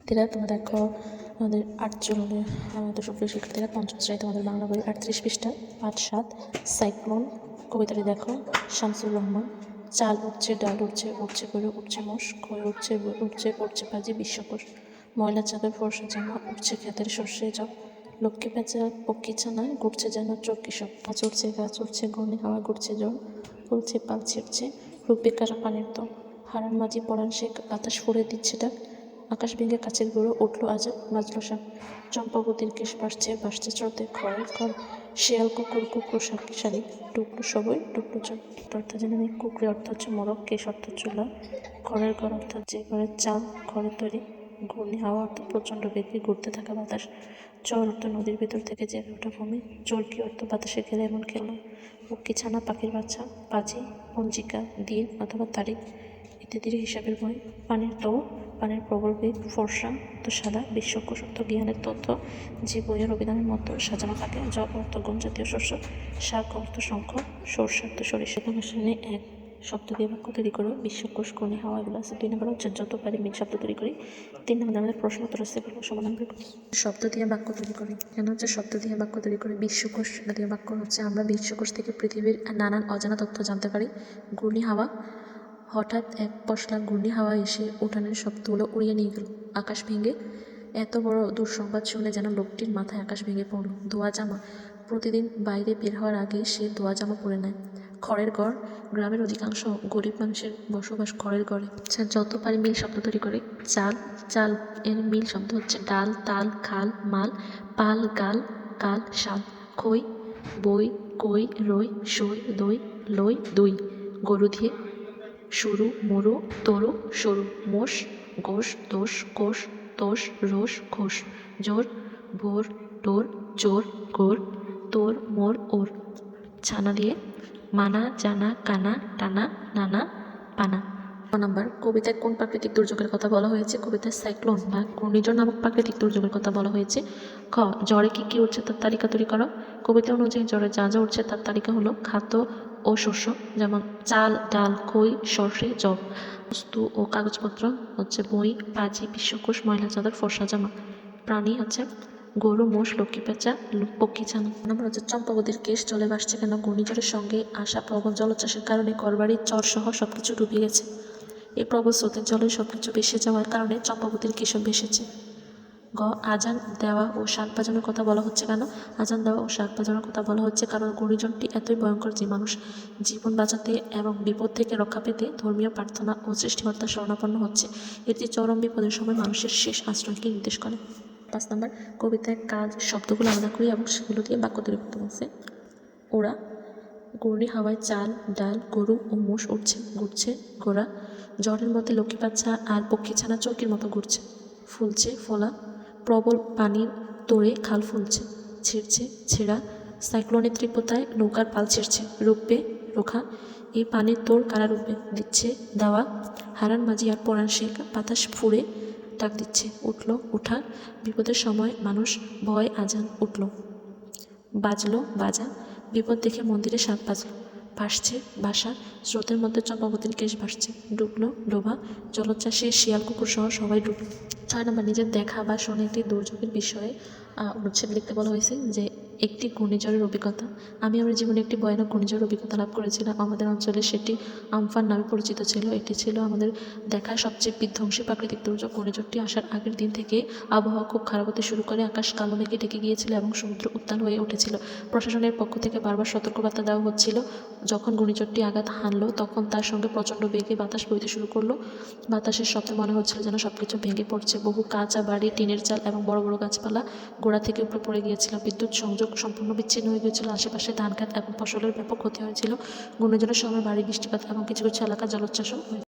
শিক্ষার্থীরা তোমরা দেখো আমাদের আটজনের আমাদের সুপ্রিয় শিক্ষার্থীরা পঞ্চম শ্রেণী তোমাদের বাংলা বই 38 পৃষ্ঠা পাঠ 7 সাইক্লোন কবিতাটি দেখো। শামসুর রহমান। চাল উঠছে, ডাল উঠছে, উঠছে গরু, উঠছে মোষ, খই উঠছে, বই উঠছে, পড়ছে পাজি বিশ্বকোষ, ময়লা চাদর ফর্সা জামা, উঠছে ক্ষেতের সর্ষে জব, লক্ষ্মী পেঁচা পক্ষী ছানায় ঘুরছে যেন চোখ সব, গাছ উঠছে, গাছ উঠছে, ঘূর্ণি হাওয়া ঘুরছে জল, ফুলছে পাল ছিঁড়ছে, রূপ বেকার পানির দল, হারান মাঝি পড়ান শেখ, বাতাস ফুড়ে দিচ্ছে ডাক, আকাশ ভেঙে কাছের গুঁড়ো উঠলো আজব বাজলো শাক, চম্পাবতীর কেশ বাসছে বাসছে স্রোতে খড়ের ঘর, শেয়াল কুকুর কুকুর শাড়ি, ডুবলো সবই ডুবলো চল। অর্থ জেনে নেই। কুকুরে অর্থ হচ্ছে মোরগ, কেশ অর্থ চুলা, খড়ের ঘর অর্থাৎ যে ঘরের চাল খড়ের তৈরি, ঘূর্ণি হাওয়া অর্থ প্রচণ্ড বেগে ঘুরতে থাকা বাতাস, চর অর্থ নদীর ভেতর থেকে জেগে ওঠা ভূমি, চরকি অর্থ বাতাসে খেলে এমন খেলো, পক্ষী ছানা পাখির বাচ্চা, পাজি পঞ্জিকা দিন অথবা তারিখ ইত্যাদির হিসাবের বই, পানির দৌড় পানির প্রবল বেগ, ফর্সা তো সাদা, বিশ্বকোষ অর্থ জ্ঞানের তথ্য যে বইয়ের অভিধানের মতো সাজানো থাকে, জব অর্থ গম জাতীয় শস্য, শাক অর্থ শঙ্খ, সর্ষে অর্থ সরিষা। শ্রেণী 1 শব্দ দিয়ে বাক্য তৈরি করো। বিশ্বকোষ কোণে হাওয়া এগুলো আছে। 2 নম্বর হচ্ছে যত পারি মিল শব্দ তৈরি করি। 3 নম্বর আমাদের প্রশ্ন উত্তর আছে, এগুলো সমাধান করে শব্দ দিয়ে বাক্য তৈরি করি। কেন হচ্ছে শব্দ দিয়ে বাক্য তৈরি করি? বিশ্বকোষ দিয়ে বাক্য হচ্ছে আমরা বিশ্বকোষ থেকে পৃথিবীর নানান অজানা তথ্য জানতে পারি। ঘূর্ণি হাওয়া, হঠাৎ এক পশলা ঘূর্ণি হাওয়া এসে উঠানের শব্দগুলো উড়িয়ে নিয়ে গেল। আকাশ ভেঙে, এত বড় দুঃসংবাদ শুনে যেন লোকটির মাথায় আকাশ ভেঙে পড়ল। ধোয়া জামা, প্রতিদিন বাইরে বের হওয়ার আগে সে ধোয়া জামা পরে নেয়। খড়ের ঘর, গ্রামের অধিকাংশ গরিব মানুষের বসবাস খড়ের ঘরে। আচ্ছা, যত পারি মিল শব্দ তৈরি করে। চাল, চাল এর মিল শব্দ হচ্ছে ডাল, তাল, খাল, মাল, পাল, গাল, কাল, শাল। খই, বই, কই, রই, সই, দই, লই, দই। গরু দিয়ে সরু, মরু, তরু, সরু। মোষ, গোষ, দোষ, কোষ, তোষ, রোষ, ঘোষ। জোর, ভোর, টোর, চোর, গোর, তোর, মোর, ওর। ছানা দিয়ে মানা, জানা, কানা, টানা, নানা, পানা। নাম্বার, কবিতায় কোন প্রাকৃতিক দুর্যোগের কথা বলা হয়েছে? কবিতায় সাইক্লোন বা ঘূর্ণিঝড় নামক প্রাকৃতিক দুর্যোগের কথা বলা হয়েছে। খ, ঝড়ে কি কি উঠছে তার তালিকা তৈরি করো। কবিতা অনুযায়ী ঝড়ে যা যা উঠছে তার তালিকা হলো খাদ্য ও শস্য, যেমন চাল, ডাল, খই, সর্ষে, জব। বস্তু ও কাগজপত্র হচ্ছে বই, পাজি, বিশ্বকোষ, ময়লা চাদর, ফর্সা জামা। প্রাণী হচ্ছে গরু, মোষ, লক্ষ্মী পেঁচা, পক্ষী ছানা। নম্বর হচ্ছে চম্পাবতীর কেশ জলে ভাসছে কেন? ঘূর্ণিঝড়ের সঙ্গে আসা প্রবল জলোচ্ছ্বাসের কারণে ঘরবাড়ির চর সহ সবকিছু ডুবে গেছে। এই প্রবল স্রোতের জলে সবকিছু ভেসে যাওয়ার কারণে চম্পাবতীর কেশ ভেসেছে। গ, আজান দেওয়া ও শাক বাজানোর কথা বলা হচ্ছে কেন? আজান দেওয়া ও শাক বাজানোর কথা বলা হচ্ছে কারণ ঘূর্ণিঝড়টি এতই ভয়ঙ্কর যে মানুষ জীবন বাঁচাতে এবং বিপদ থেকে রক্ষা পেতে ধর্মীয় প্রার্থনা ও সৃষ্টিকর্তার শরণাপন্ন হচ্ছে। এটি চরম বিপদের সময় মানুষের শেষ আশ্রয়কে নির্দেশ করে। 5 নম্বর, কবিতায় কাজ শব্দগুলো আলাদা করি এবং সেগুলো দিয়ে বাক্য তৈরি করতে বলছে। ওরা, ঘূর্ণি হাওয়ায় চাল, ডাল, গরু ও মোষ উঠছে, ঘুরছে ঘোড়া। ঝড়ের মধ্যে লক্ষ্মী বাচ্চা আর পক্ষী ছানা চরকির মতো ঘুরছে। ফুলছে ফোলা, প্রবল পানির তোড়ে খাল ফুলছে। ছিঁড়ছে ছেঁড়া, সাইক্লোনের তীব্রতায় নৌকার পাল ছিঁড়ছে। রূপবে রোখা, এই পানির তোড় কারা রূপে দিচ্ছে দেওয়া। হারান মাঝি আর পরাণ শেখ, বাতাস ফুড়ে ডাক দিচ্ছে। উঠলো উঠা, বিপদের সময় মানুষ ভয় আজান উঠল। বাজলো বাজা, বিপদ দেখে মন্দিরে সাপ বাজলো। ভাসছে ভাষা, স্রোতের মধ্যে চম্পাবতীর কেশ ভাসছে। ডুবলো ডোবা, জলোচ্ছ্বাসে শিয়াল কুকুর সহ সবাই ডুবলো। 6 নম্বর, নিজের দেখা বা শোনা একটি দুর্যোগের বিষয়ে অনুচ্ছেদ লিখতে বলা হয়েছে যে একটি ঘূর্ণিঝড়ের অভিজ্ঞতা। আমি আমার জীবনে একটি ভয়ানক ঘূর্ণিঝড়ের অভিজ্ঞতা লাভ করেছিলাম। আমাদের অঞ্চলে সেটি আমফান নামে পরিচিত ছিল। এটি ছিল আমাদের দেখা সবচেয়ে বিধ্বংসী প্রাকৃতিক দুর্যোগ। ঘূর্ণিঝড়টি আসার আগের দিন থেকে আবহাওয়া খুব খারাপ হতে শুরু করে। আকাশ কালো মেঘে ঢেকে গিয়েছিল এবং সমুদ্র উত্তাল হয়ে উঠেছিল। প্রশাসনের পক্ষ থেকে বারবার সতর্কবার্তা দেওয়া হচ্ছিল। যখন ঘূর্ণিঝড়টি আঘাত হানলো তখন তার সঙ্গে প্রচণ্ড বেগে বাতাস বইতে শুরু করলো। বাতাসের শব্দে মনে হচ্ছিল যেন সবকিছু ভেঙে পড়ছে। বহু কাঁচা বাড়ি, টিনের চাল এবং বড় বড় গাছপালা গোড়া থেকে উপরে পড়ে গিয়েছিল। বিদ্যুৎ সংযোগ সম্পূর্ণ বিচ্ছিন্ন হয়ে গিয়েছিল। আশেপাশে ধান খেত এবং ফসলের ব্যাপক ক্ষতি হয়েছিল। ঘূর্ণিঝড়ের সময় ভারী বৃষ্টিপাত এবং কিছু কিছু এলাকা জলোচ্ছ্বাসও